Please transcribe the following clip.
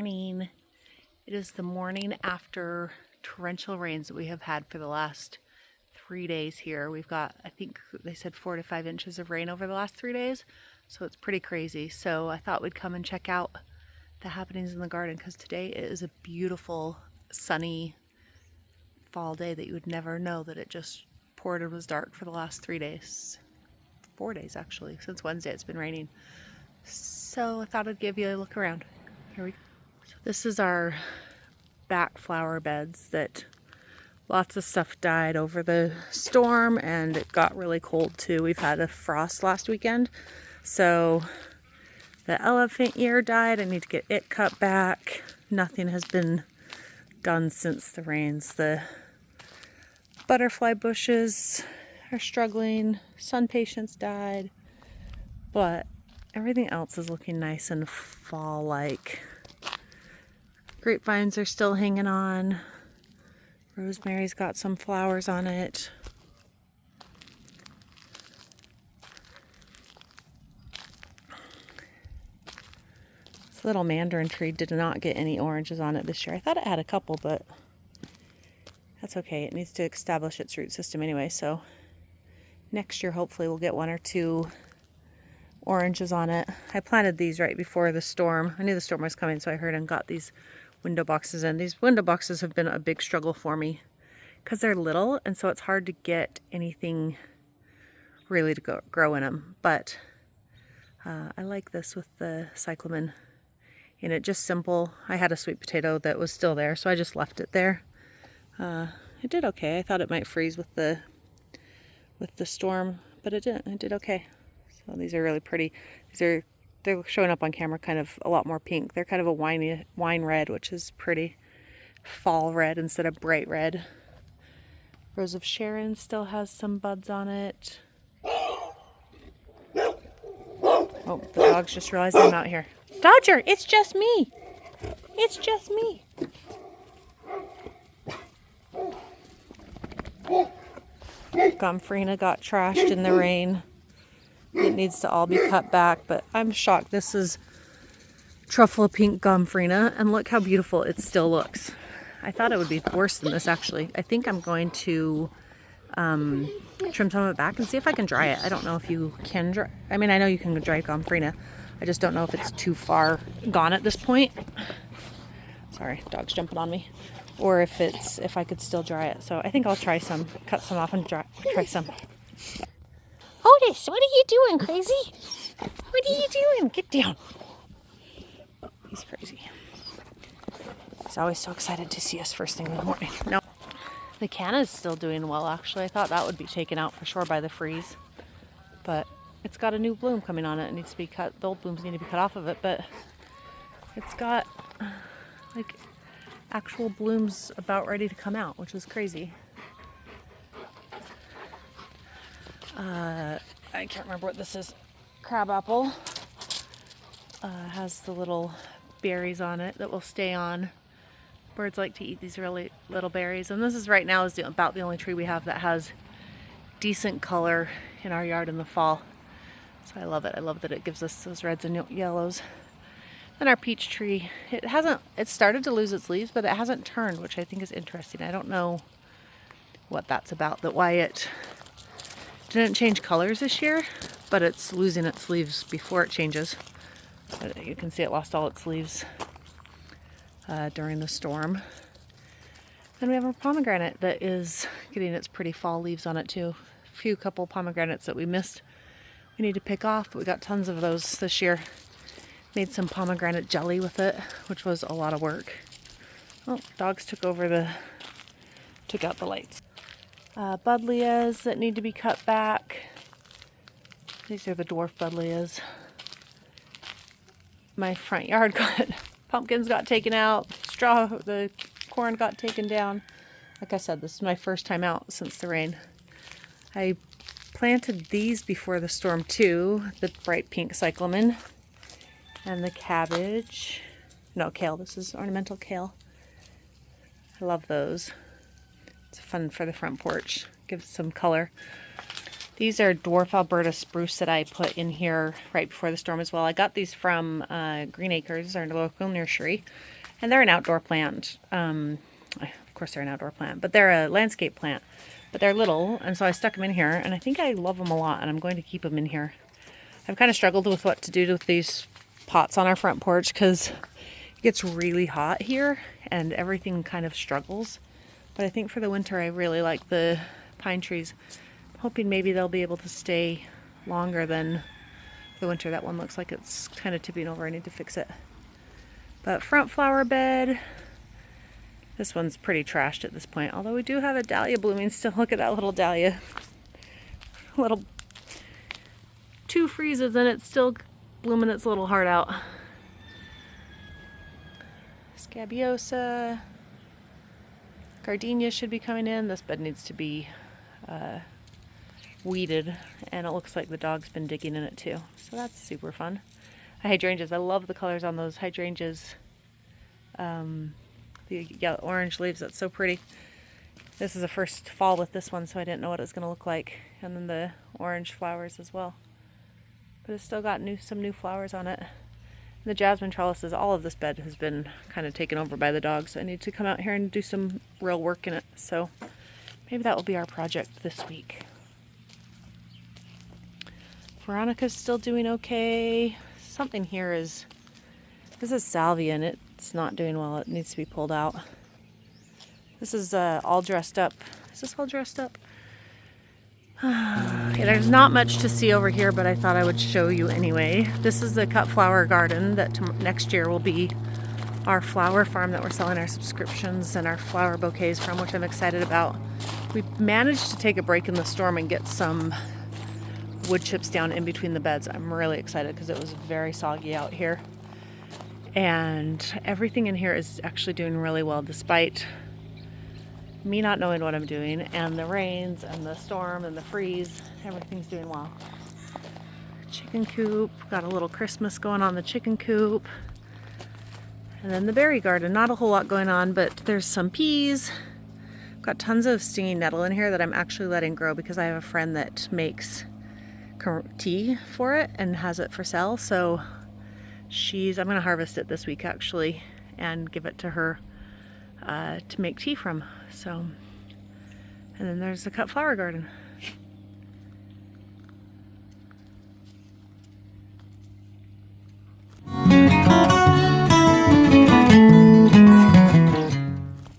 morning. It is the morning after torrential rains that we have had for the last 3 days here. We've got, I think they said 4 to 5 inches of rain over the last 3 days. So it's pretty crazy. So I thought we'd come and check out the happenings in the garden because today is a beautiful sunny fall day that you would never know that it just poured and was dark for the last 3 days. 4 days actually. Since Wednesday it's been raining. So I thought I'd give you a look around. Here we go. So this is our back flower beds that lots of stuff died over the storm and it got really cold too. We've had a frost last weekend. So the elephant ear died. I need to get it cut back. Nothing has been done since the rains. The butterfly bushes are struggling. Sun patience died. But everything else is looking nice and fall-like. Grapevines are still hanging on. Rosemary's got some flowers on it. This little mandarin tree did not get any oranges on it this year. I thought it had a couple, but that's okay. It needs to establish its root system anyway, so next year hopefully we'll get 1 or 2 oranges on it. I planted these right before the storm. I knew the storm was coming, so I heard and got these window boxes in. These window boxes have been a big struggle for me because they're little, and so it's hard to get anything really to grow in them. But I like this with the cyclamen in it. Just simple. I had a sweet potato that was still there, so I just left it there. It did okay. I thought it might freeze with the storm, but it didn't. It did okay. So these are really pretty. They're showing up on camera kind of a lot more pink. They're kind of a wine red, which is pretty. Fall red instead of bright red. Rose of Sharon still has some buds on it. Oh, the dogs just realized I'm out here. Dodger, it's just me. It's just me. Gomphrena got trashed in the rain. It needs to all be cut back, but I'm shocked. This is truffle pink Gomphrena, and look how beautiful it still looks. I thought it would be worse than this, actually. I think I'm going to trim some of it back and see if I can dry it. I don't know if you can dry. I mean, I know you can dry Gomphrena. I just don't know if it's too far gone at this point. Sorry, dog's jumping on me. Or if I could still dry it. So I think I'll try some, cut some off and try some. Otis, what are you doing, crazy? What are you doing? Get down. He's crazy. He's always so excited to see us first thing in the morning. No, the canna is still doing well, actually. I thought that would be taken out for sure by the freeze. But it's got a new bloom coming on it. It needs to be cut. The old blooms need to be cut off of it, but it's got like actual blooms about ready to come out, which is crazy. I can't remember what this is. Crabapple has the little berries on it that will stay on. Birds like to eat these really little berries, and this is right now is about the only tree we have that has decent color in our yard in the fall. So I love it. I love that it gives us those reds and yellows. Then our peach tree, it started to lose its leaves, but it hasn't turned, which I think is interesting. I don't know what that's about, why it didn't change colors this year, but it's losing its leaves before it changes. You can see it lost all its leaves during the storm. Then we have a pomegranate that is getting its pretty fall leaves on it too. A couple pomegranates that we missed. We need to pick off, but we got tons of those this year. Made some pomegranate jelly with it, which was a lot of work. Oh, dogs took out the lights. Budlias that need to be cut back. These are the dwarf budlias. My front yard pumpkins got taken out. The corn got taken down. Like I said, this is my first time out since the rain. I planted these before the storm too. The bright pink cyclamen and the cabbage. No, kale. This is ornamental kale. I love those. It's fun for the front porch. Gives some color. These are dwarf Alberta spruce that I put in here right before the storm as well. I got these from Green Acres, our local nursery, and they're an outdoor plant. Of course they're an outdoor plant, but they're a landscape plant. But they're little, and so I stuck them in here, and I think I love them a lot, and I'm going to keep them in here. I've kind of struggled with what to do with these pots on our front porch because it gets really hot here, and everything kind of struggles. But I think for the winter I really like the pine trees. Hoping maybe they'll be able to stay longer than the winter. That one looks like it's kind of tipping over. I need to fix it. But front flower bed. This one's pretty trashed at this point. Although we do have a dahlia blooming still. Look at that little dahlia. Little 2 freezes and it's still blooming its little heart out. Scabiosa. Gardenia should be coming in. This bed needs to be weeded, and it looks like the dog's been digging in it too, so that's super fun. Hydrangeas, I love the colors on those hydrangeas. The orange leaves, that's so pretty. This is the first fall with this one, so I didn't know what it was going to look like. And then the orange flowers as well, but it's still got some new flowers on it. And the jasmine trellises, all of this bed has been kind of taken over by the dogs, so I need to come out here and do some real work in it, so maybe that will be our project this week. Veronica's still doing okay. Something here is, this is salvia and it's not doing well. It needs to be pulled out. This is all dressed up. Is this all dressed up? Yeah, there's not much to see over here, but I thought I would show you anyway. This is the cut flower garden that next year will be our flower farm that we're selling our subscriptions and our flower bouquets from, which I'm excited about. We managed to take a break in the storm and get some wood chips down in between the beds. I'm really excited because it was very soggy out here. And everything in here is actually doing really well despite me not knowing what I'm doing, and the rains and the storm and the freeze. Everything's doing well. Chicken coop, got a little Christmas going on in the chicken coop. And then the berry garden, not a whole lot going on, but there's some peas. Got tons of stinging nettle in here that I'm actually letting grow because I have a friend that makes tea for it and has it for sale. So I'm gonna harvest it this week actually and give it to her to make tea from. So, and then there's the cut flower garden.